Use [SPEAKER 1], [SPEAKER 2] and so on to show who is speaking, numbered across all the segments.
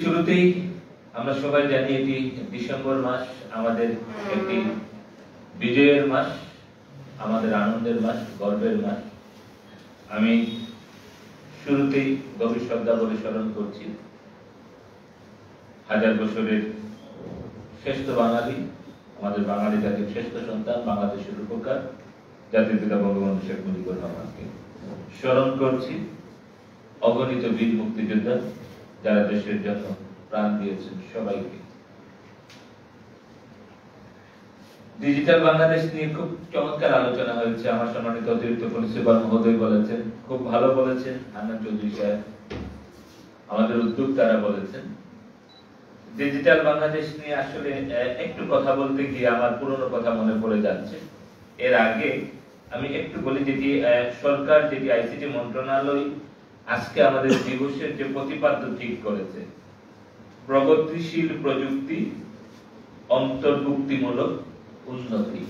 [SPEAKER 1] শুরুতেই আমরা সবাই জানি এটি ডিসেম্বর মাস, আমাদের একটি বিজয়ের মাস, আমাদের আনন্দের মাস, গর্বের মাস। আমি শুরুতেই গভীর শ্রদ্ধা বলে স্মরণ করছি হাজার বছরের শ্রেষ্ঠ বাঙালি, আমাদের বাঙালি জাতির শ্রেষ্ঠ সন্তান, বাংলাদেশের রূপকার জাতির পিতা বঙ্গবন্ধু শেখ মুজিবুর রহমানকে। স্মরণ করছি অগণিত বীর মুক্তিযোদ্ধা যারা দেশের জন্য প্রাণ দিয়েছেন সবাইকে। ডিজিটাল বাংলাদেশ নিয়ে খুব চমৎকার আলোচনা হয়েছে। আমার সম্মানিত অতিরিক্ত প্রিন্সিপাল মহোদয় বলেছেন, খুব ভালো বলেছেন। হান্নান চৌধুরী সাহেব, আমাদের উদ্যোক্তারা বলেছেন। ডিজিটাল বাংলাদেশ নিয়ে আসলে একটু কথা বলতে গিয়ে আমার পুরনো কথা মনে পড়ে যাচ্ছে। এর আগে আমি একটু বলি, যেটি সরকার, যেটি আইসিটি মন্ত্রণালয় আজকে আমাদের দিবসের যে প্রতিপাদ্য ঠিক করেছে, প্রগতিশীল প্রযুক্তি, অন্তর্ভুক্তিমূলক উন্নতি।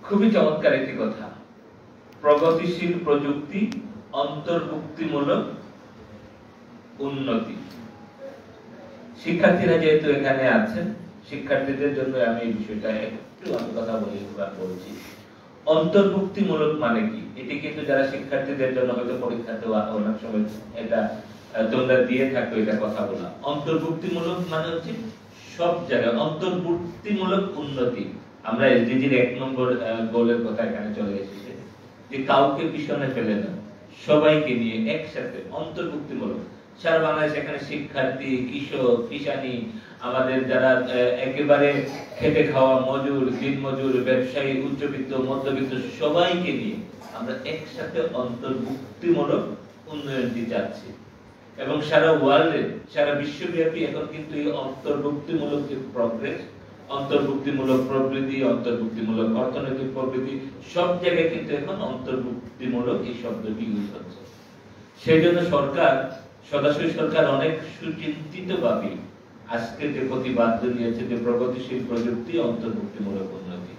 [SPEAKER 1] খুবই চমৎকার একটি কথা। প্রগতিশীল প্রযুক্তি, অন্তর্ভুক্তিমূলক উন্নতি। শিক্ষার্থীরা যেহেতু এখানে আছেন, শিক্ষার্থীদের জন্য আমি এই বিষয়টা একটু কথা বলছি। অন্তর্ভুক্তিমূলক মানে কি? এটি কিন্তু যারা শিক্ষার্থীদের জন্য হয়তো পরীক্ষাতে অনেক সময় এটা তোমরা দিয়ে থাকো এটা কথা বলা। অন্তর্ভুক্তিমূলক মানে হচ্ছে সব জায়গায় অন্তর্ভুক্তিমূলক উন্নতি। আমরা এসডিজির 1 নম্বর গোলের কথা এখানে চলে এসেছে, যে কাউকে পিছনে ফেলে না, সবাইকে নিয়ে একসাথে অন্তর্ভুক্তিমূলক। সারা বাংলাদেশ এখানে শিক্ষার্থী, কিশোর, কিষানী, আমাদের যারা একেবারে খেটে খাওয়া মজুর, দিনমজুর, ব্যবসায়ী, উচ্চবিত্ত, মধ্যবিত্ত সবাইকে নিয়ে আমরা একসাথে অন্তর্ভুক্তিমূলক উন্নয়নটি চাচ্ছি। এবং সারা ওয়ার্ল্ডে, সারা বিশ্বব্যাপী এখন কিন্তু এই অন্তর্ভুক্তিমূলক যে প্রগ্রেস, অন্তর্ভুক্তিমূলক প্রবৃদ্ধি, অন্তর্ভুক্তিমূলক অর্থনৈতিক প্রবৃদ্ধি, সব জায়গায় কিন্তু এখন অন্তর্ভুক্তিমূলক এই শব্দটি ইউজ হচ্ছে। সেই জন্য সরকার, সদাশয় সরকার অনেক সুচিন্তিত ভাবে আজকে যে প্রতিবাদ্য নিয়েছে যে প্রগতিশীল প্রযুক্তি, অন্তর্ভুক্তিমূলক উন্নতি।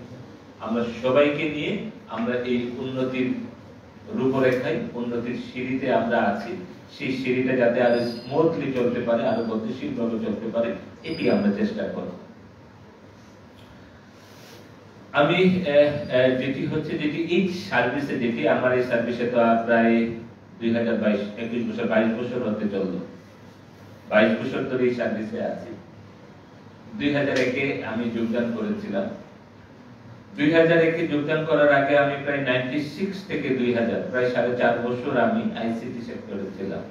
[SPEAKER 1] আমরা সবাইকে নিয়ে আমরা এই উন্নতির রূপরেখায়, উন্নতির সিঁড়িতে আমরা আছি। সেই সিঁড়িটা যাতে আরো স্মুথলি চলতে পারে, আরো গতিশীল ভাবে চলতে পারে, এটি আমরা চেষ্টা করব। আমি যেটি হচ্ছে, যেটি এই সার্ভিসে, যেটি আমার এই সার্ভিসে তো প্রায় 2022 21 বছর 22 বছর হতে চললো। 22 বছর ধরে এই সার্ভিসে আছি। 2001-এ আমি যোগদান করেছিলাম। 2001-এ যোগদান করার আগে আমি প্রায় 96 থেকে 2000 প্রায় 4.5 বছর আমি আইসিটি সেক্টরে ছিলাম।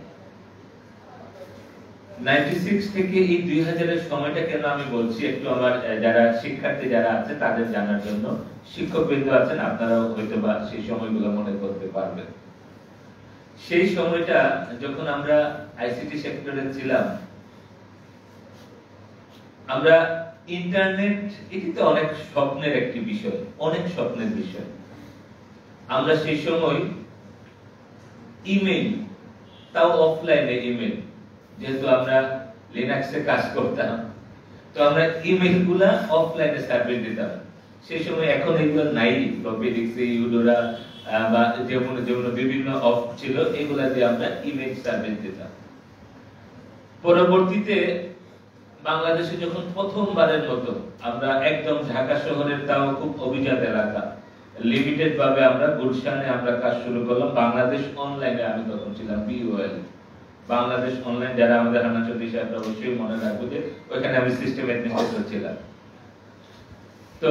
[SPEAKER 1] 96 থেকে এই 2000-এর সময়টা কেন আমি বলছি, একটু আমার যারা শিক্ষার্থী যারা আছে তাদের জানার জন্য। শিক্ষকবৃন্দ আছেন, আপনারাও হয়তো বা সেই সময়গুলো মনে করতে পারবেন। সেই সময়টা যখন আমরা আইসিটি সেক্টরে ছিলাম, আমরা ইন্টারনেট, এটি তো অনেক স্বপ্নের একটি বিষয়, অনেক স্বপ্নের বিষয়। আমরা সেই সময় ইমেইল, তাও অফলাইনে ইমেইল, যেহেতু আমরা লিনাক্সে কাজ করতাম, তো আমরা ইমেইল গুলা অফলাইনে সার্ভিস দিতাম। সেই সময় এখন এগুলো নাই, প্রপিডিক্সে, ইউডোরা বা যেমন বিভিন্ন অফ ছিল, এগুলা দিয়ে আমরা ইমেইল সার্ভিস দিতাম। পরবর্তীতে বাংলাদেশে যখন প্রথমবারের মতো আমরা একদম ঢাকা শহরের, তাও খুব অভিজাত এলাকা, লিমিটেড ভাবে আমরা গুলশানে আমরা কাজ শুরু করলাম। বাংলাদেশ অনলাইনে আমি তখন ছিলাম, বিওএল, বাংলাদেশ অনলাইন। যারা আমাদের হান্নান চৌধুরী সাহেব অবশ্যই মনে রাখবো যে ওইখানে আমি সিস্টেম অ্যাডমিনিস্ট্রেটর ছিলাম। তো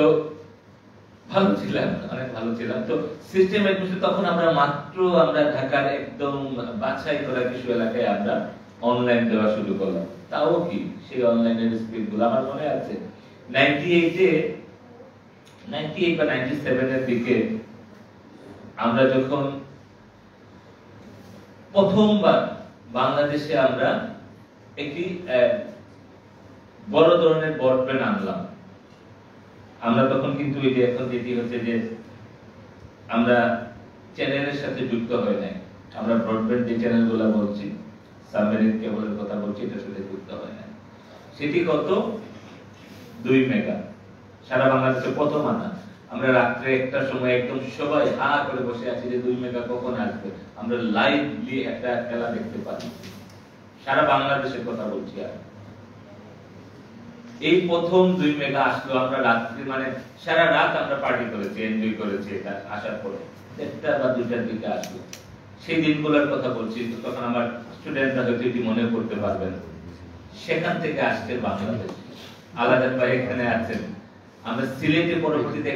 [SPEAKER 1] ভালো ছিলাম, অনেক ভালো ছিলাম। তো সিস্টেম অ্যাডমিনিস্ট্রেটর তখন আমরা মাত্র আমরা ঢাকার একদম বাছাই করা কিছু এলাকায় আমরা অনলাইন দেওয়া শুরু করলাম। তাও কি সেই অনলাইনের স্পিডগুলো আমার মনে আছে। 98 বা 97 এর দিকে আমরা যখন প্রথমবার বাংলাদেশে আমরা একটি বড় ধরনের ব্রডব্যান্ড আনলাম। আমরা তখন কিন্তু এই যে এখন যেটি হচ্ছে যে আমরা চ্যানেলের সাথে যুক্ত হয় নাই, আমরা ব্রডব্যান্ড যে চ্যানেলগুলো বলছি, সাবমেরিন কেবলের কথা বলছি, এটার সাথে যুক্ত হয় নাই। সেটি কত? 2 মেগা, সারা বাংলাদেশে প্রথম আনা। আমরা রাত্রে 1টার সময় একদম সবাই হা করে বসে আছি যে 2 মেগা কখন আসবে, আমরা লাইভলি একটা খেলা দেখতে পারি। সারা বাংলাদেশের কথা বলছি। আর এই প্রথম 2 মেগা আসলো, আমরা রাত্রি মানে সারা রাত আমরা পার্টি করেছি, এনজয় করেছি। এটা আসার পরে 1টা বা 2টার দিকে আসলো। সেই দিনগুলোর কথা বলছি, তখন আমার স্টুডেন্টরা হয়তো এটি মনে করতে পারবেন। সেখান থেকে আসছে বাংলাদেশ। আলাদা ভাই এখানে আছেন। আমরা সিলেটে পরবর্তীতে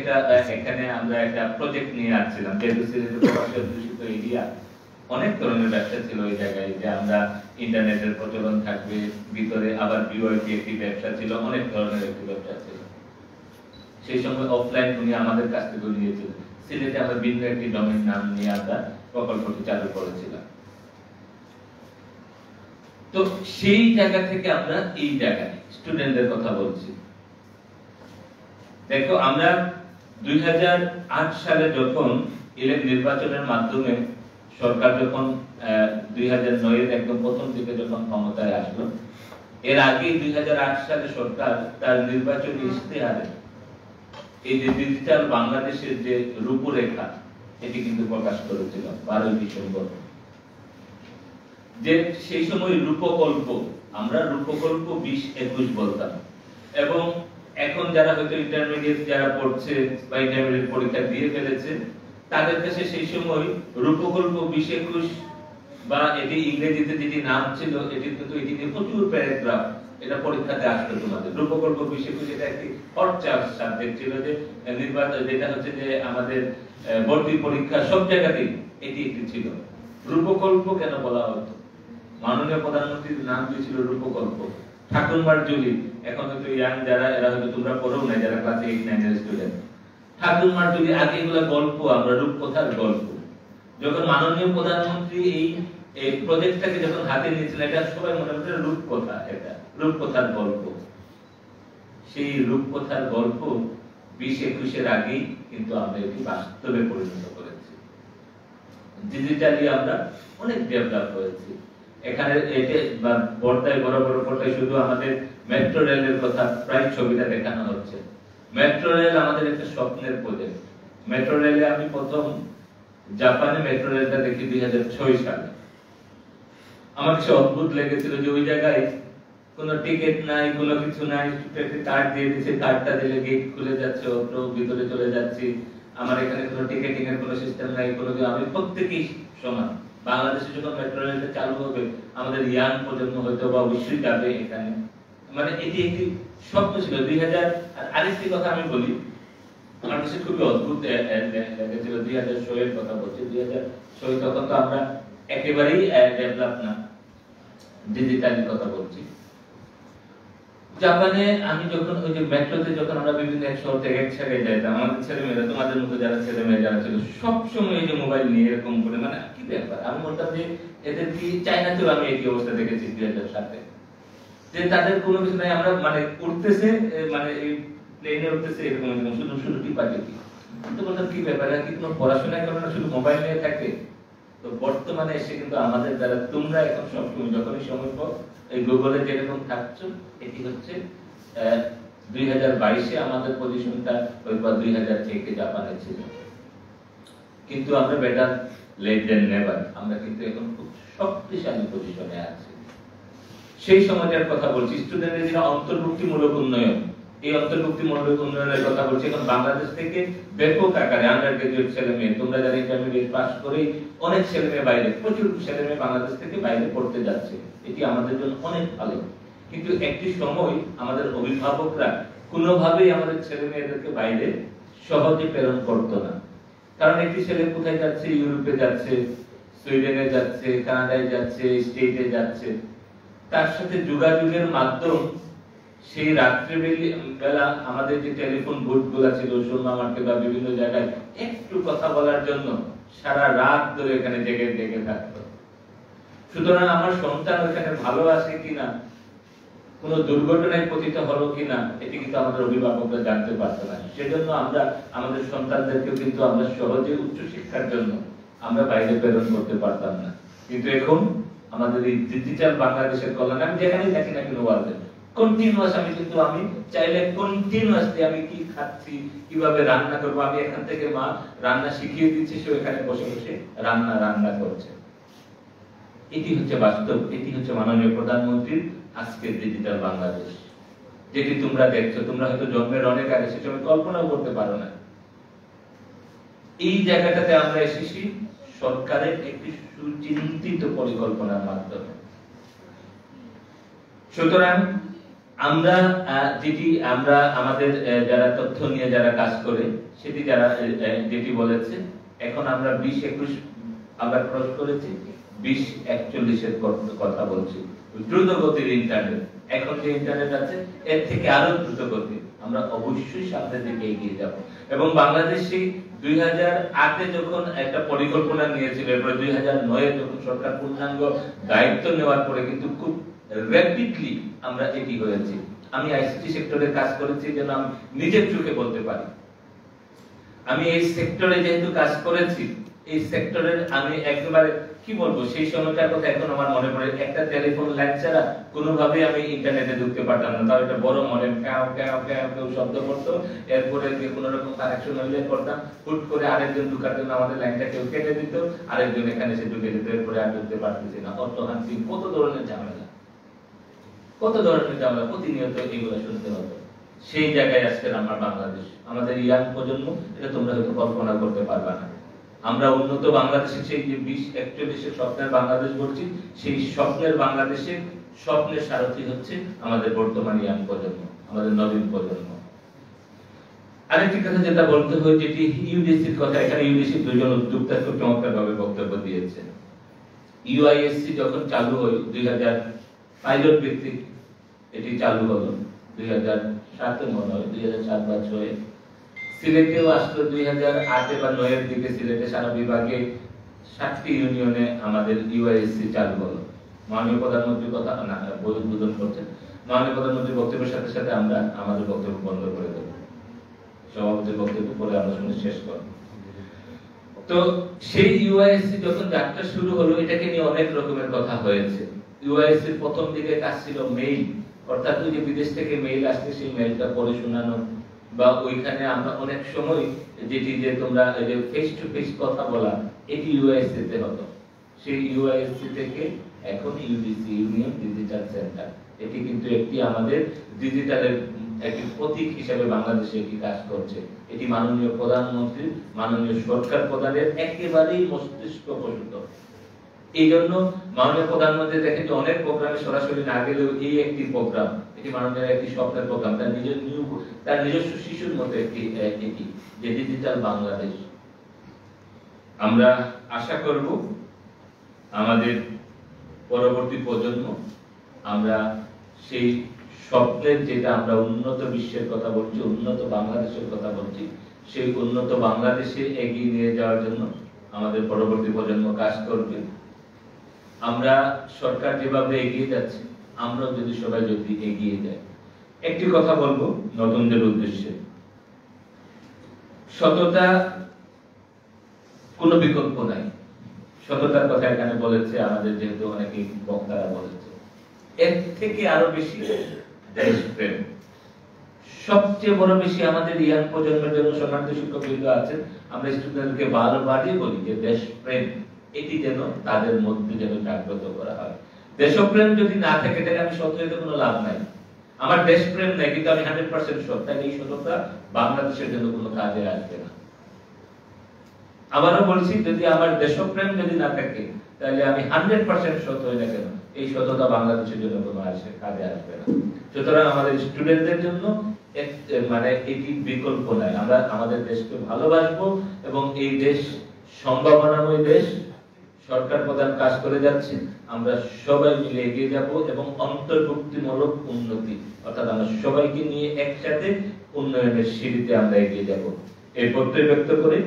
[SPEAKER 1] এখানে আমরা একটা প্রজেক্ট নিয়ে আসছিলাম, যেহেতু সিলেটে প্রবাসী দূষিত এরিয়া, অনেক ধরনের ব্যবসা ছিল ওই জায়গায়, যে আমরা ইন্টারনেটের প্রচলন থাকবে ভিতরে, আবার বিওআইপি একটি ব্যবসা ছিল, অনেক ধরনের একটি ব্যবসা ছিল। সেই সময় অফলাইন উনি আমাদের কাছ থেকে নিয়েছিলেন। সিলেটে আমরা ভিন্ন একটি ডোমেইন নাম নিয়ে আমরা প্রকল্পটি চালু করেছিলাম। তো সেই জায়গা থেকে আমরা এই জায়গায় স্টুডেন্টদের কথা বলছি। দেখো, আমরা 2008 সালে যখন নির্বাচনের মাধ্যমে সরকার যখন 2009 এর একদম প্রথম দিকে যখন ক্ষমতায় আসলো, এর আগে 2008 সালে সরকার তার নির্বাচনী ইশতেহারে এই যে ডিজিটাল বাংলাদেশের যে রূপরেখা, এটি কিন্তু প্রকাশ করেছিল 12 ডিসেম্বর। যে সেই সময় রূপকল্প, আমরা রূপকল্প 2021 বলতাম। এবং এখন যারা হয়তো ইন্টারমিডিয়েট যারা পড়ছে বা ইন্টারমিডিয়েট পরীক্ষা দিয়ে ফেলেছে, তাদের কাছে সেই সময় রূপকল্প 2021 বা এটি ইংরেজিতে যেটি নাম ছিল, এটি কিন্তু এটি নিয়ে প্রচুর প্যারাগ্রাফ এটা পরীক্ষাতে আসতো তোমাদের। রূপকল্প 2021 এটা একটি হট সাবজেক্ট ছিল, যে নির্বাচন যেটা হচ্ছে যে আমাদের ভর্তি পরীক্ষা সব জায়গাতেই এটি একটি ছিল। রূপকল্প কেন বলা হতো? মাননীয় প্রধানমন্ত্রীর নাম দিয়েছিল রূপকল্প। ঠাকুরমার ঝুলি, এখন হয়তো ইয়াং যারা, এরা হয়তো তোমরা পড়ো না, যারা ক্লাস 8-9 এর স্টুডেন্ট, ঠাকুরমার ঝুলি আগে এগুলো গল্প, আমরা রূপকথার গল্প। যখন মাননীয় প্রধানমন্ত্রী এই প্রজেক্টটাকে যখন হাতে নিয়েছিলেন, এটা সবাই মনে করছে রূপকথা, এটা রূপকথার গল্প। সেই রূপকথার গল্প 2021 এর আগেই কিন্তু আমরা এটি বাস্তবে পরিণত করেছি। ডিজিটালি আমরা অনেক ডেভেলপ হয়েছি। এখানে এতে পর্দায়, বড় বড় পর্দায় শুধু আমাদের মেট্রো রেলের কথা প্রায় ছবিটা দেখানো হচ্ছে। মেট্রো রেল আমাদের একটা স্বপ্নের প্রজেক্ট। মেট্রো রেলে আমি প্রথম জাপানে মেট্রো রেলটা দেখি 2006 সালে। আমার কাছে অদ্ভুত লেগেছিল যে ওই জায়গায় কোনো টিকিট নাই, কোনো কিছু নাই, কার্ড দিয়ে দিচ্ছে, কার্ডটা দিলে গেট খুলে যাচ্ছে, অটো ভিতরে চলে যাচ্ছি। আমার এখানে কোনো টিকেটিং এর কোনো সিস্টেম নাই, কোনো আমি প্রত্যেকই সমান। বাংলাদেশে যখন মেট্রো রেলটা চালু হবে, আমাদের ইয়াং প্রজন্ম হয়তো বা অবশ্যই যাবে এখানে। মানে এটি একটি স্বপ্ন ছিল। 2000 আর আরেকটি কথা আমি বলি, আমার কাছে খুবই অদ্ভুত লেগেছিল 2006 এর কথা বলছি। 2006 তখন তো আমরা একেবারেই ডেভেলপ না, ডিজিটালি কথা বলছি। জাপানে আমি যখন ওই যে মেট্রোতে যখন আমরা বিভিন্ন এক শহর থেকে এক জায়গায় যাইতাম, আমাদের ছেলেমেয়েরা, তোমাদের মতো যারা ছেলেমেয়ে যারা ছিল, সবসময় এই যে মোবাইল নিয়ে এরকম করে, মানে কি ব্যাপার। আমি বলতাম যে এদের কি, চাইনাতেও আমি একই অবস্থা দেখেছি 2007-এ, যে তাদের কোনো কিছু নাই। আমরা মানে উঠতেছে, মানে এই প্লেনে উঠতেছে, এরকম শুধু শুধু টিপাটিপি। তো বলতাম কি ব্যাপার, কি কোনো পড়াশোনা করে না, শুধু মোবাইল নিয়ে থাকে। তো বর্তমানে এসে কিন্তু আমাদের দ্বারা তোমরা এখন সবসময় যখনই সময় পাও এই গুগলে যেরকম থাকছো, এটি হচ্ছে 2022-এ আমাদের পজিশনটা ওই 2000 জাপানে ছিল। কিন্তু আমরা বেটার লেট দেন নেভার, আমরা কিন্তু এখন খুব শক্তিশালী পজিশনে আছি। সেই সময়টার কথা বলছি, স্টুডেন্টদের যেটা অন্তর্ভুক্তিমূলক উন্নয়ন, এই অন্তর্ভুক্তিমূলক উন্নয়নের কথা বলছি। এখন বাংলাদেশ থেকে ব্যাপক আকারে আন্ডার গ্রাজুয়েট ছেলে মেয়ে, তোমরা যারা ইন্টারমিডিয়েট পাস করে, অনেক ছেলে মেয়ে বাইরে, প্রচুর ছেলে মেয়ে বাংলাদেশ থেকে বাইরে পড়তে যাচ্ছে। এটি আমাদের জন্য অনেক ভালো। কিন্তু একটি সময় আমাদের অভিভাবকরা কোনোভাবেই আমাদের ছেলে মেয়েদেরকে বাইরে সহজে প্রেরণ করতো না। কারণ একটি ছেলে কোথায় যাচ্ছে, ইউরোপে যাচ্ছে, সুইডেনে যাচ্ছে, কানাডায় যাচ্ছে, স্টেটে যাচ্ছে, তার সাথে যোগাযোগের মাধ্যম সেই রাত্রিবেলা আমাদের যে টেলিফোন বুথ গুলা ছিল সুরমা মার্কেট বা বিভিন্ন জায়গায়, একটু কথা বলার জন্য সারা রাত ধরে এখানে জেগে জেগে থাকতো। সুতরাং আমার সন্তান ওখানে ভালো আছে কিনা, কোন দুর্ঘটনায় পতিত হলো কিনা, এটি কিন্তু আমাদের অভিভাবকরা জানতে পারতো না। সেজন্য আমরা আমাদের সন্তানদেরকে কিন্তু আমরা সহজে উচ্চ শিক্ষার জন্য আমরা বাইরে প্রেরণ করতে পারতাম না। কিন্তু এখন আমাদের এই ডিজিটাল বাংলাদেশের কল্যাণে আমি যেখানে থাকি না কেন ওয়ার্ল্ডে কন্টিনিউয়াস, আমি কিন্তু আমি চাইলে কন্টিনিউয়াসলি আমি কি খাচ্ছি, কিভাবে রান্না করবো, আমি এখান থেকে মা রান্না শিখিয়ে দিচ্ছি, সে এখানে বসে বসে রান্না করছে। এটি হচ্ছে বাস্তব, এটি হচ্ছে মাননীয় প্রধানমন্ত্রীর আজকের ডিজিটাল বাংলাদেশ, যেটি তোমরা দেখছো। তোমরা হয়তো জন্মের অনেক আগে সে সময় কল্পনাও করতে পারো না। এই জায়গাটাতে আমরা এসেছি সরকারের একটি সুচিন্তিত পরিকল্পনার মাধ্যমে। সুতরাং আমরা আমরা আমাদের যারা তথ্য নিয়ে যারা কাজ করে সেটি যারা যেটি বলেছে, এখন আমরা 20-21 আমরা ক্রস করেছি, 20-41-এর কথা বলছি। দ্রুত গতির ইন্টারনেট, এখন যে ইন্টারনেট আছে এর থেকে আরো দ্রুত গতি, আমরা অবশ্যই সামনের দিকে এগিয়ে যাব। এবং বাংলাদেশে 2008-এ যখন একটা পরিকল্পনা নিয়েছিল, এরপরে 2009-এ যখন সরকার পূর্ণাঙ্গ দায়িত্ব নেওয়ার পরে কিন্তু খুব র্যাপিডলি আমরা এটি হয়েছি। আমি আইসিটি সেক্টরে কাজ করেছি যেন আমি নিজের চোখে বলতে পারি। আমি এই সেক্টরে যেহেতু কাজ করেছি, এই সেক্টরের আমি একেবারে কি বলবো, সেই সময়টার কথা এখন আমার মনে পড়ে। একটা টেলিফোন লাইন ছাড়া কোনোভাবে আমি ইন্টারনেটে ঢুকতে পারতাম না। তাও একটা বড় মডেম ক্যাও ক্যাও ক্যাও কেউ শব্দ করতো, এরপরে যে কোনো রকম কানেকশন হইলে করতাম, হুট করে আরেকজন ঢুকার জন্য আমাদের লাইনটা কেউ কেটে দিত, আরেকজন এখানে এসে ঢুকে দিত, এরপরে আর ঢুকতে পারতেছি না। অর্থহান্তি কত ধরনের ঝামেলা, কত ধরনের ঝামেলা, প্রতিনিয়ত এগুলো শুনতে হতো। সেই জায়গায় আজকে আমার বাংলাদেশ, আমাদের ইয়াং প্রজন্ম, এটা তোমরা হয়তো কল্পনা করতে পারবা না। আমরা উন্নত বাংলাদেশের সেই যে 20-41-এর স্বপ্নের বাংলাদেশ বলছি, সেই স্বপ্নের বাংলাদেশের স্বপ্নের সারথি হচ্ছে আমাদের বর্তমান ইয়াং প্রজন্ম, আমাদের নবীন প্রজন্ম। আরেকটি কথা যেটা বলতে হয়, যেটি ইউডিসির কথা, এখানে ইউডিসির দুজন উদ্যোক্তা খুব চমৎকার ভাবে বক্তব্য দিয়েছেন। ইউআইএসসি যখন চালু হয় 2000 পাইলট ভিত্তিক এটি চালু হলো 2007-এ মনে হয়, 2007 বা 2006-এ সিলেটেও আসলো 2008 বা 2009-এর দিকে। সিলেটে সারা বিভাগে 7টি ইউনিয়নে আমাদের ইউআইএসসি চালু হলো। মাননীয় প্রধানমন্ত্রীর কথা না উদ্বোধন করছেন, মাননীয় প্রধানমন্ত্রীর বক্তব্যের সাথে সাথে আমরা আমাদের বক্তব্য বন্ধ করে দেব, সভাপতির বক্তব্য পরে আমরা শুনে শেষ করব। তো সেই ইউআইএসসি যখন যাত্রা শুরু হলো, এটাকে নিয়ে অনেক রকমের কথা হয়েছে। ইউআইএসসির প্রথম দিকে কাজ ছিল মেইল, অর্থাৎ ওই যে বিদেশ থেকে মেইল আসছে সেই মেইলটা পড়ে শোনানো, বা ওইখানে আমরা অনেক সময় যেটি যে তোমরা যে ফেস টু ফেস কথা বলা, এটি ইউআইএসসি তে হতো। সেই ইউআইএসসি থেকে এখন ইউডিসি, ইউনিয়ন ডিজিটাল সেন্টার, এটি কিন্তু একটি আমাদের ডিজিটালের একটি প্রতীক হিসেবে বাংলাদেশে একটি কাজ করছে। এটি মাননীয় প্রধানমন্ত্রী, মাননীয় সরকার প্রধানের একেবারেই মস্তিষ্ক প্রসূত। এই জন্য মাননীয় প্রধানমন্ত্রী দেখেন যে অনেক প্রোগ্রামে সরাসরি না গেলেও এই একটি প্রোগ্রাম, এটি মাননীয় একটি স্বপ্নের প্রোগ্রাম, তার নিজস্ব শিশুর মতো একটি এটি যে ডিজিটাল বাংলাদেশ। আমরা আশা করব আমাদের পরবর্তী প্রজন্ম, আমরা সেই স্বপ্নের, যেটা আমরা উন্নত বিশ্বের কথা বলছি, উন্নত বাংলাদেশের কথা বলছি, সেই উন্নত বাংলাদেশে এগিয়ে নিয়ে যাওয়ার জন্য আমাদের পরবর্তী প্রজন্ম কাজ করবে। আমরা সরকার যেভাবে এগিয়ে যাচ্ছে, আমরা যদি সবাই যদি এগিয়ে যাই। একটি কথা বলবো নতুনদের উদ্দেশ্যে, সততা কোনো বিকল্প নাই। সততার কথা এখানে বলেছে আমাদের যেহেতু অনেকে বক্তারা বলেছে, এর থেকে আরো বেশি দেশপ্রেম। সবচেয়ে বড় বেশি আমাদের ইয়াং প্রজন্মের জন্য সম্মানিত শিক্ষকবৃন্দ আছেন, আমরা স্টুডেন্টকে বারবারই বলি যে দেশপ্রেম এটি যেন তাদের মধ্যে যেন জাগ্রত করা হয়। দেশপ্রেম যদি না থাকে তাহলে আমি সৎ হইতে কোনো লাভ নাই। আমার দেশপ্রেম নেই কিন্তু আমি 100% সৎ, তাহলে এই সততা বাংলাদেশের জন্য কোনো কাজে আসবে না। আবারও বলছি, যদি আমার দেশপ্রেম যদি না থাকে তাহলে আমি 100% সৎ হই না কেন, এই সততা বাংলাদেশের জন্য কোনো কাজে আসবে না। সুতরাং আমাদের স্টুডেন্টদের জন্য মানে এটি বিকল্প নাই। আমরা আমাদের দেশকে ভালোবাসবো এবং এই দেশ সম্ভাবনাময় দেশ, সরকার প্রধান কাজ করে যাচ্ছে, আমরা সবাই মিলে এগিয়ে যাব এবং অন্তর্ভুক্তিমূলক উন্নতি, অর্থাৎ আমরা সবাইকে নিয়ে একসাথে উন্নয়নের সিঁড়িতে আমরা এগিয়ে যাব। এই প্রত্যয় ব্যক্ত করে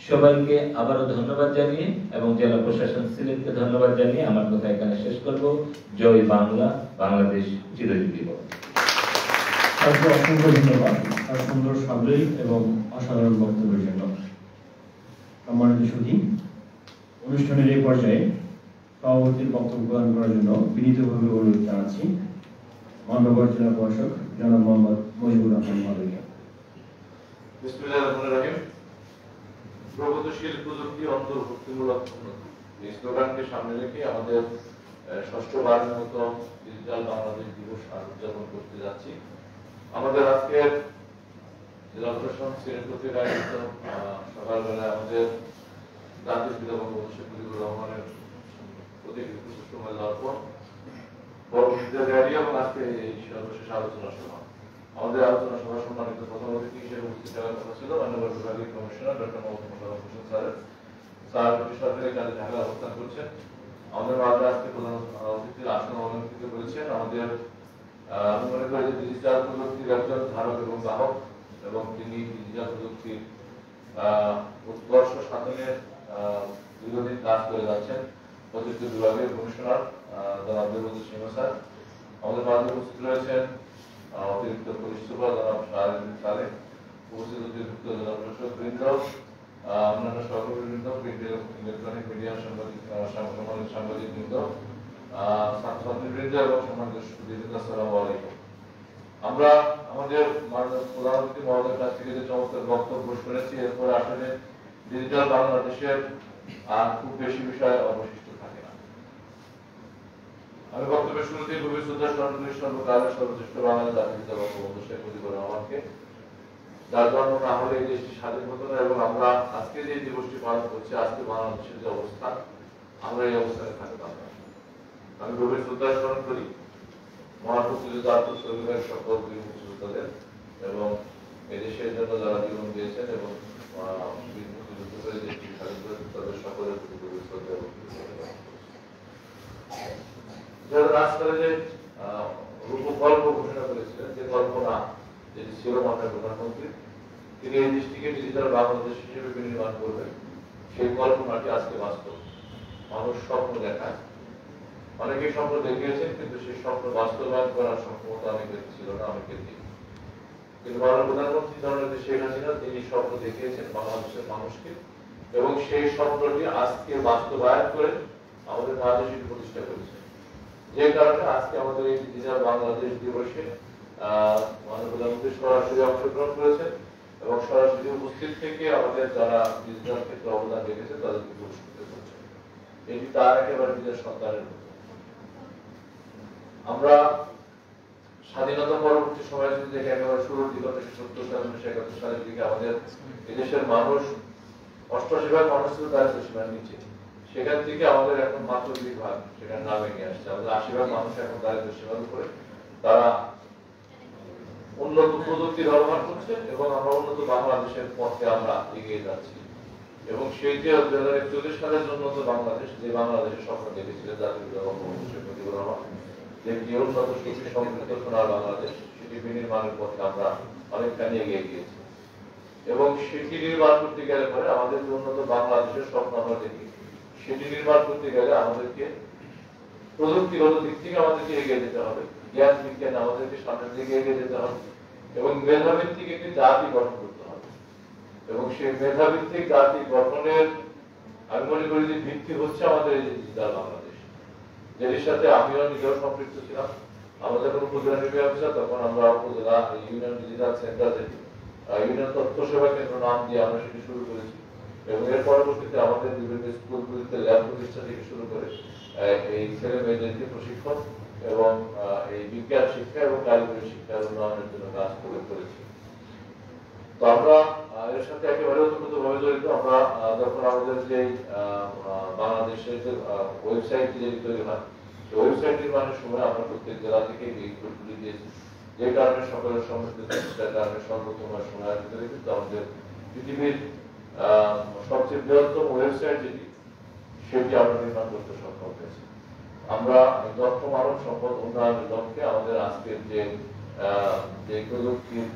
[SPEAKER 1] সবাইকে আবারও ধন্যবাদ জানিয়ে এবং জেলা প্রশাসন সিলেটকে ধন্যবাদ জানিয়ে আমার কথা এখানে শেষ করব। জয় বাংলা, বাংলাদেশ চিরজীবী হোক।
[SPEAKER 2] অসংখ্য ধন্যবাদ তার সুন্দর সাবলীল এবং অসাধারণ বক্তব্যের জন্য। সম্মানিত সুধী, অনুষ্ঠানের এই পর্যায়ে সভাপতির বক্তব্য প্রদান করার জন্য বিনীতভাবে অনুরোধ জানাচ্ছি মাননীয় জেলা প্রশাসক জনাব মোহাম্মদ মজিবুর রহমান মহোদয়কে।
[SPEAKER 3] বিসমিল্লাহির রহমানির রহিম। প্রগতিশীল প্রযুক্তি অন্তর্ভুক্তিমূলক উন্নতি। এই স্লোগানকে সামনে রেখে আমাদের ষষ্ঠবারের মতো ডিজিটাল বাংলাদেশ দিবস উদযাপন করতে যাচ্ছি। আমাদের আজকের জেলা প্রশাসন শ্রেণীকর্তৃক আয়োজিত সকালবেলা আমাদের জাতির পিতা বঙ্গবন্ধু শেখ মুজিবুর রহমানের প্রতি পুষ্পমাল্য অর্পণ, পরবর্তীতে র্যালি এবং আজকে এই সর্বশেষ আলোচনা সভা। আমাদের আলোচনা সভা সম্মানিত প্রধান অতিথি হিসেবে উপস্থিত থাকার কথা ছিল মাননীয় বিভাগীয় commissioner doctor Mohammad Mosharraf Hossain sir সরকারি কাজে ঢাকা অবস্থান করছেন। আমাদের মাঝে আজকে প্রধান অতিথির আসন অলঙ্কৃত করেছেন। আমাদের আমি মনে করি যে ডিজিটাল প্রযুক্তির একজন ধারক এবং বাহক, এবং তিনি ডিজিটাল প্রযুক্তির উৎকর্ষ সাধনের দীর্ঘদিন কাজ করে যাচ্ছেন অতিরিক্ত বিভাগীয় কমিশনার জনাব দেবব্রত সিংহ স্যার। আমাদের মাঝে উপস্থিত রয়েছেন অতিরিক্ত পুলিশ সুপার জনাব শাহরিন সালেহ, উপস্থিত অতিরিক্ত জেলা প্রশাসক বৃন্দ, অন্যান্য সহকর্মীবৃন্দ, প্রিন্ট ইলেকট্রনিক মিডিয়া সাংবাদিক বৃন্দ, ছাত্রছাত্রীবৃন্দ এবং সম্মানিত সুধীবৃন্দ, আসসালামু আলাইকুম। আমরা আমাদের মাননীয় প্রধান অতিথি মহোদয়ের কাছ থেকে যে চমৎকার বক্তব্য শুনেছি, এরপরে আসলে ডিজিটাল বাংলাদেশের আর খুব বেশি বিষয় অবশিষ্ট থাকে না। আমি বক্তব্যের শুরুতেই গভীর শ্রদ্ধা স্মরণ করি সর্বকালের সর্বশ্রেষ্ঠ বাঙালি জাতির পিতা বঙ্গবন্ধু শেখ মুজিবুর রহমানকে, যার জন্ম না হলে এই দেশটি স্বাধীন হতো না। এবং আমরা আজকে যে দিবসটি পালন করছি, আজকে বাংলাদেশের যে অবস্থা, আমরা এই অবস্থানে থাকতাম না। আমি গভীর শ্রদ্ধা স্মরণ করি মহান মুক্তিযুদ্ধ আত্মশহীদের সকল বীর মুক্তিযোদ্ধাদের এবং এদেশের জন্য যারা জীবন দিয়েছেন এবং বীর মুক্তিযুদ্ধ করে দেশটি স্বাধীন করেছেন, তাদের সকলের প্রতি গভীর শ্রদ্ধা এবং রাজকালে যে রূপকল্প ঘোষণা করেছিলেন, যে কল্পনা যেটি ছিল মাননীয় প্রধানমন্ত্রী, তিনি এই দেশটিকে ডিজিটাল বাংলাদেশ হিসেবে বিনির্মাণ করবেন, সেই কল্পনাটি আজকে বাস্তব। মানুষ স্বপ্ন দেখায়, অনেকেই স্বপ্ন দেখিয়েছেন, কিন্তু সেই স্বপ্ন বাস্তবায়ন করার সক্ষমতা অনেকের ছিল না, অনেকের নেই। কিন্তু মাননীয় প্রধানমন্ত্রী জননেত্রী শেখ হাসিনা তিনি স্বপ্ন দেখিয়েছেন বাংলাদেশের মানুষকে, এবং সেই স্বপ্নটি আজকে বাস্তবায়ন করে আমাদের মাঝে সেটি প্রতিষ্ঠা করেছে। যে কারণে আজকে আমাদের এই ডিজিটাল বাংলাদেশ দিবসে মাননীয় প্রধানমন্ত্রী সরাসরি অংশগ্রহণ করেছেন এবং সরাসরি উপস্থিত থেকে আমাদের যারা ডিজিটাল ক্ষেত্রে অবদান রেখেছে তাদেরকে পুরস্কৃত করছেন। এটি তার একেবারে নিজের সন্তানের মতো। আমরা স্বাধীনতা পরবর্তী সময় যদি দেখে একেবারে শুরুর দিক থেকে ৭০ সাল ১৯৭১ সালের দিকে আমাদের এদেশের মানুষ ৮৮% মানুষ ছিল দারিদ্র সীমার নিচে। সেখান থেকে আমাদের এখন মাত্র ২ ভাগ সেখানে নামে নিয়ে আসছে। আমাদের ৮০% মানুষ এখন দারিদ্র সীমার উপরে, তারা উন্নত প্রযুক্তি ব্যবহার করছে এবং আমরা উন্নত বাংলাদেশের পথে আমরা এগিয়ে যাচ্ছি। এবং সেই যে ২০৪১ সালের উন্নত বাংলাদেশ, যে বাংলাদেশের স্বপ্ন দেখেছিলেন জাতির পিতা বঙ্গবন্ধু শেখ মুজিবুর রহমান, যে উন্নত সুখী সমৃদ্ধ সোনার বাংলাদেশ, সেটি বিনির্মাণের পথে আমরা অনেকখানি এগিয়ে গিয়েছি। এবং সেটি নির্মাণ করতে গেলে পরে আমাদের যে উন্নত বাংলাদেশের স্বপ্ন আমরা দেখি, সেটি নির্মাণ করতে গেলে আমাদেরকে প্রযুক্তিগত দিক থেকে আমাদেরকে এগিয়ে যেতে হবে, জ্ঞান বিজ্ঞান আমাদেরকে সামনের দিকে এগিয়ে যেতে হবে, এবং মেধাভিত্তিক একটি জাতি গঠন করতে হবে। এবং সেই মেধাভিত্তিক জাতি গঠনের আমি মনে করি যে ভিত্তি হচ্ছে আমাদের এই ডিজিটাল বাংলাদেশ, যেটির সাথে আমিও নিজেও সম্পৃক্ত ছিলাম। আমরা যখন উপজেলা নির্বাহী অফিসার, তখন আমরা উপজেলা ইউনিয়ন ডিজিটাল সেন্টার, যেটি ইউনিয়ন তথ্য সেবা কেন্দ্র নাম দিয়ে আমরা সেটি শুরু করেছি। এবং এর পরবর্তীতে আমাদের বিভিন্ন স্কুলগুলিতে ল্যাব প্রতিষ্ঠা থেকে শুরু করে এই ছেলে মেয়েদেরকে প্রশিক্ষণ এবং এই বিজ্ঞান শিক্ষা এবং কারিগরি শিক্ষার উন্নয়নের জন্য কাজ করেছি। তো আমরা এর সাথে একেবারে ওতপ্রোতভাবে জড়িত। আমরা যখন আমাদের যে বাংলাদেশের যে ওয়েবসাইটটি যেটি তৈরি হয়, সেই ওয়েবসাইট নির্মাণের সময় আমরা প্রত্যেক জেলা থেকে এই ইনপুটগুলি দিয়েছি, যে কারণে সকলের সমস্যার কারণে সর্বোত্তম সময়ের ভিতরে কিন্তু আমাদের পৃথিবীর সবচেয়ে বৃহত্তম ওয়েবসাইট যেটি, সেটি আমরা নির্মাণ করতে সক্ষম হয়েছি। আমরা দক্ষ মানব সম্পদ উন্নয়নের লক্ষ্যে আমাদের আজকের যে প্রযুক্তির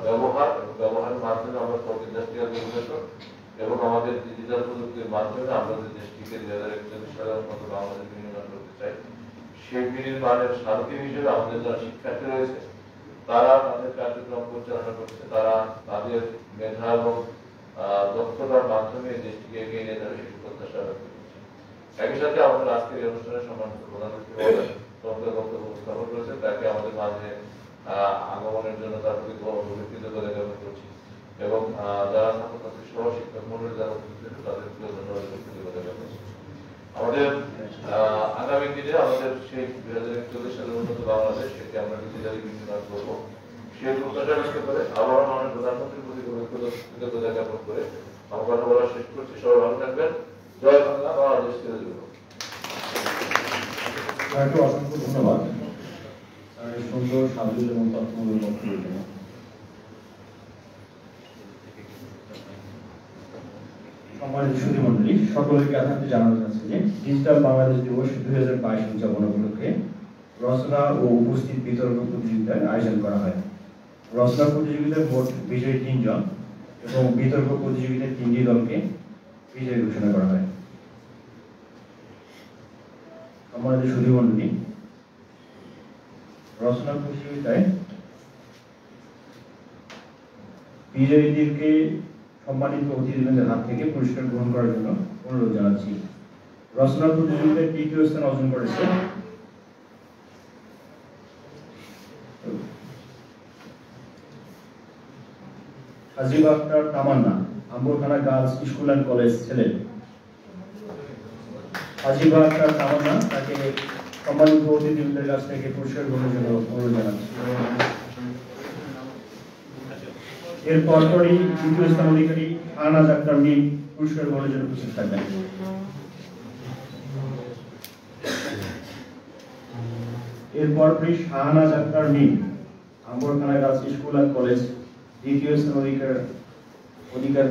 [SPEAKER 3] ব্যবহার এবং ব্যবহারের মাধ্যমে আমরা সব ইন্ডাস্ট্রিয়াল রেগুলেশন এবং আমাদের ডিজিটাল প্রযুক্তির মাধ্যমে আমরা যে দেশটিকে ২০৪১ সালের মতো বাংলাদেশ বিনির্মাণ করতে চাই, সেই বিনির্মাণের সারথি হিসেবে আমাদের যারা শিক্ষার্থী রয়েছে, তারা তাদের কার্যক্রম পরিচালনা করছে, তারা তাদের মেধা এবং দক্ষতার মাধ্যমে দেশটিকে এগিয়ে নিয়ে যাবে, সেটি প্রত্যাশা ব্যক্ত করছে। একই সাথে আমাদের আজকের এই অনুষ্ঠানের সম্মানিত প্রধানমন্ত্রী মহোদয় বক্তব্য উপস্থাপন করেছেন, তাকে আমাদের মাঝে আগমনের জন্য তার প্রতি কৃতজ্ঞতা জ্ঞাপন করছি। এবং যারা ছাত্রছাত্রী সহ শিক্ষক মন্ডলী যারা উপস্থিত, তাদের ধন্যবাদ কৃতজ্ঞতা জ্ঞাপন করছি। আমাদের আগামী দিনে আমাদের সেই 2041 সালের উন্নত বাংলাদেশ সেটি আমরা ডিজিটালি বিনিয়োগ করবো। সেই প্রত্যাশা ব্যক্ত করে আবারও মাননীয় প্রধানমন্ত্রীর প্রতি কৃতজ্ঞতা জ্ঞাপন করে আমার কথা বলা শেষ করছি। সবাই ভালো থাকবেন। জয় বাংলা, বাংলাদেশ ছেড়ে দেব।
[SPEAKER 2] অসংখ্য ধন্যবাদ সুন্দর সাবলীল এবং তথ্যমূলক বক্তব্যের জন্য। সম্মানিত সুধীমণ্ডলী, সকলকে আপনাদের জানানো যাচ্ছে যে ডিজিটাল বাংলাদেশ দিবস 2022 উদযাপন উপলক্ষে রচনা ও উপস্থিত বিতর্ক প্রতিযোগিতার আয়োজন করা হয়। রচনা প্রতিযোগিতায় মোট বিজয়ী 3 জন এবং বিতর্ক প্রতিযোগিতায় 3টি দলকে বিজয়ী ঘোষণা করা হয়। সম্মানিত সুধীমণ্ডলী, রচনা প্রতিযোগিতায় বিজয়ীদেরকে সম্মানিত অতিথিবৃন্দের হাত থেকে পুরস্কার গ্রহণ করার জন্য অনুরোধ জানাচ্ছি। রচনা প্রতিযোগিতায় তৃতীয় স্থান অর্জন করেছে Hajiba Akter Tamanna, Amberkhana girls school and college ছেলে। হাজিবা আক্তার তামান্না তাকে সম্মানিত অতিথিবৃন্দের কাছ থেকে পুরস্কার গ্রহণের জন্য অনুরোধ জানাচ্ছি। এর পরপরই দ্বিতীয় স্থান অধিকারী আনাজ আক্তার মিম পুরস্কার গ্রহণের জন্য উপস্থিত থাকবেন। এর পরপরই Shahnaz Akter Mim, Amberkhana girls school and college দ্বিতীয় স্থান অধিকার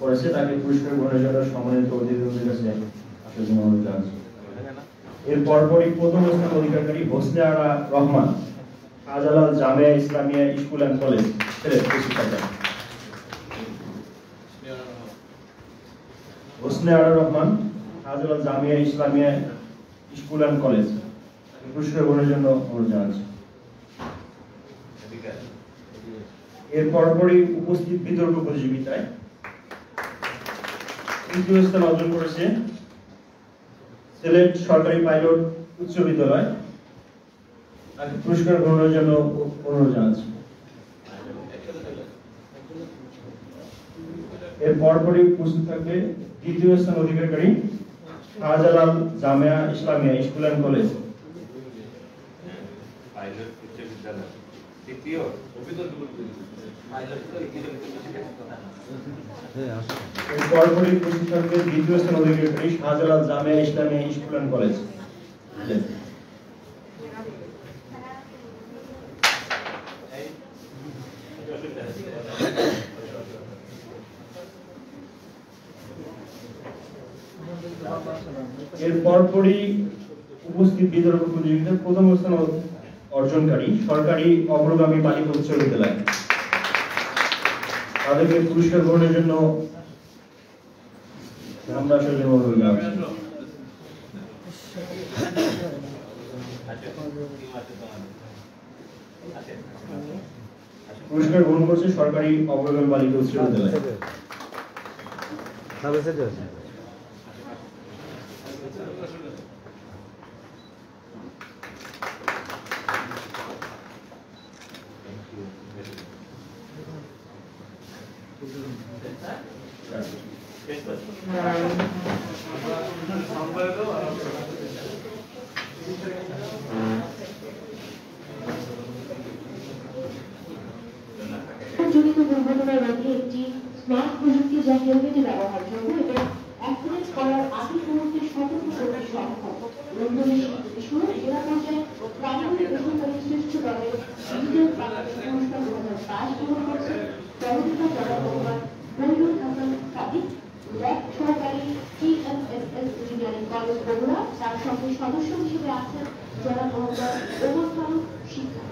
[SPEAKER 2] করেছে, তাকে পুরস্কার গ্রহণের জন্য সম্মানিত অতিথিবৃন্দের কাছে আসার জন্য অনুরোধ জানাচ্ছি। এর পরপরই প্রথম স্থান অধিকারী Hosne Ara Rahman, Shahjalal Jamia Islamia school and college ছেলে উপস্থিত থাকবেন। Hosne Ara Rahman, Shahjalal Jamia Islamia school and college, পুরস্কার গ্রহণের জন্য অনুরোধ জানাচ্ছি। এর পরপরই উপস্থিত বিতর্ক প্রতিযোগিতায় তৃতীয় স্থান অর্জন করেছে সিলেট সরকারি পাইলট উচ্চ বিদ্যালয়, তাকে পুরস্কার গ্রহণের জন্য অনুরোধ জানাচ্ছি। এর পরপরই উপস্থিত থাকবে দ্বিতীয় স্থান অধিকারী Shahjalal Jamia Islamia school and college. এর পরপরই উপস্থিত থাকবে দ্বিতীয় স্থান অধিকারী Shahjalal Jamia Islamia school and college. এর পরপরই উপস্থিত বিতর্ক প্রতিযোগিতার প্রথম স্থান অর্জনকারী সরকারি অগ্রগামী বালিকা উচ্চ বিদ্যালয়, তাদেরকে পুরস্কার গ্রহণের জন্য আমরা আসলে অনুরোধ জানাচ্ছি। পুরস্কার গ্রহণ করছে সরকারি অগ্রগামী বালিকা উচ্চ বিদ্যালয়।
[SPEAKER 4] জনিত দুর্ঘটনা রোধে একটি স্মার্ট প্রযুক্তি যা হেলমেটে ব্যবহারযোগ্য এবং অ্যাক্সিডেন্ট করার আগে মুহূর্তে সতর্ক করতে সক্ষম। লন্ডনের শিশুরা জেলা পর্যায়ে প্রাথমিক বেসরকারি শ্রেষ্ঠ দলের ডিজিটাল বাংলাদেশ পুরস্কার 2022 গ্রহণ করছে পরবর্তীকাল জেলা পরিবার বৈরুল হাসান সাদিক, ল্যাব সহকারী TMSS ইঞ্জিনিয়ারিং কলেজ বগুড়া। তার সঙ্গে সদস্য হিসেবে আছেন জেলা পরিবার ওমর ফারুক শিক্ষা।